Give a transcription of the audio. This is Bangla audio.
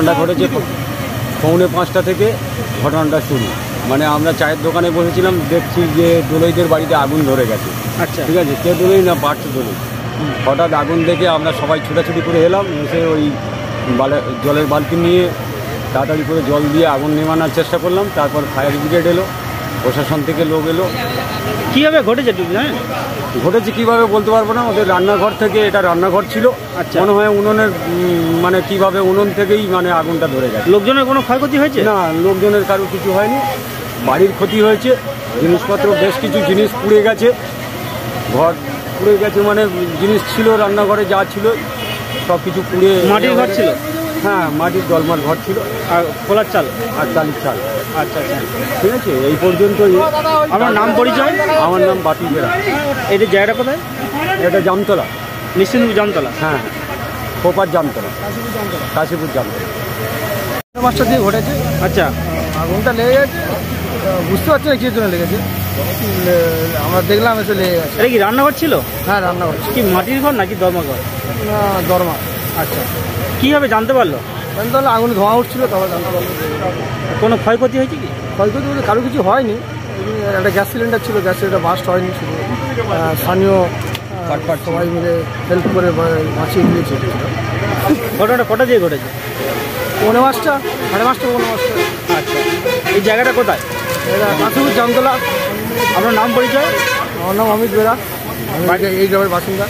ঘটনাটা ঘটেছে 4:45 থেকে ঘটনাটা শুরু। মানে আমরা চায়ের দোকানে বসেছিলাম, দেখছি যে দোলইদের বাড়িতে আগুন ধরে গেছে। আচ্ছা, ঠিক আছে, কে দোলই না পার্থ দোলই। হঠাৎ আগুন দেখে আমরা সবাই ছোটাছুটি করে এলাম, এসে ওই জলের বালতি নিয়ে তাড়াতাড়ি করে জল দিয়ে আগুন নেভানোর চেষ্টা করলাম। তারপর ফায়ার ব্রিগেড এলো, প্রশাসন থেকে লোক এলো। কীভাবে ঘটেছে তুমি জানেন? ঘটেছে কীভাবে বলতে পারবো না, ওদের রান্নাঘর থেকে, এটা রান্নাঘর ছিল। আচ্ছা, মনে হয় উনুনের মানে কীভাবে উনুন থেকেই মানে আগুনটা ধরে গেছে। লোকজনের কোনো ক্ষয়ক্ষতি হয়েছে? না, লোকজনের কারো কিছু হয়নি। বাড়ির ক্ষতি হয়েছে, জিনিসপত্র বেশ কিছু জিনিস পুড়ে গেছে, ঘর পুড়ে গেছে। মানে জিনিস ছিল রান্নাঘরে যা ছিল সব কিছু পুড়ে। মাটির ঘর ছিল? হ্যাঁ, মাটির দলমার ঘর ছিল, আর খোলার চাল আর টালির চাল। আচ্ছা আচ্ছা, ঠিক আছে, এই পর্যন্তই। আমার নাম পরিচয়? আমার নাম বাপি বেরা। এটা জায়গাটা কোথায়? এটা জামতলা, নিশ্চিন্তপুর জামতলা। হ্যাঁ, খোপার জামতলা, কাশীপুর জামতলা। 5টা দিয়ে ঘটেছে। আচ্ছা, আগুনটা লেগে গেছে, বুঝতে পারছি না কি জন্য লেগেছে। আমরা দেখলাম এসে লেগে গেছে। এটা কি রান্নাঘর ছিল? হ্যাঁ, রান্না করছি। কি মাটির ঘর নাকি দরমা ঘর? দরমা। আচ্ছা, কীভাবে জানতে পারলো? তাহলে আগুন ধোঁয়া উঠছিল, তবে জানতে পারলো। কোনো ক্ষয়ক্ষতি হয়েছে কি? ক্ষয়ক্ষতি বলতে কারো কিছু হয়নি। একটা গ্যাস সিলিন্ডার ছিল, গ্যাস সিলিন্ডার বাস্ট হয়নি। শুধু স্থানীয় সবাই মিলে হেল্প করে বাঁচিয়ে দিয়েছে। ঘটনাটা কটা দিয়ে ঘটেছে? 5:45, 5:30, 5:45। আচ্ছা, এই জায়গাটা কোথায়? এটা কাশীপুর জামতলা। আপনার নাম পরিচয়? আমার নাম অমিত বেরা, আমি এই গ্রামের বাসিন্দা।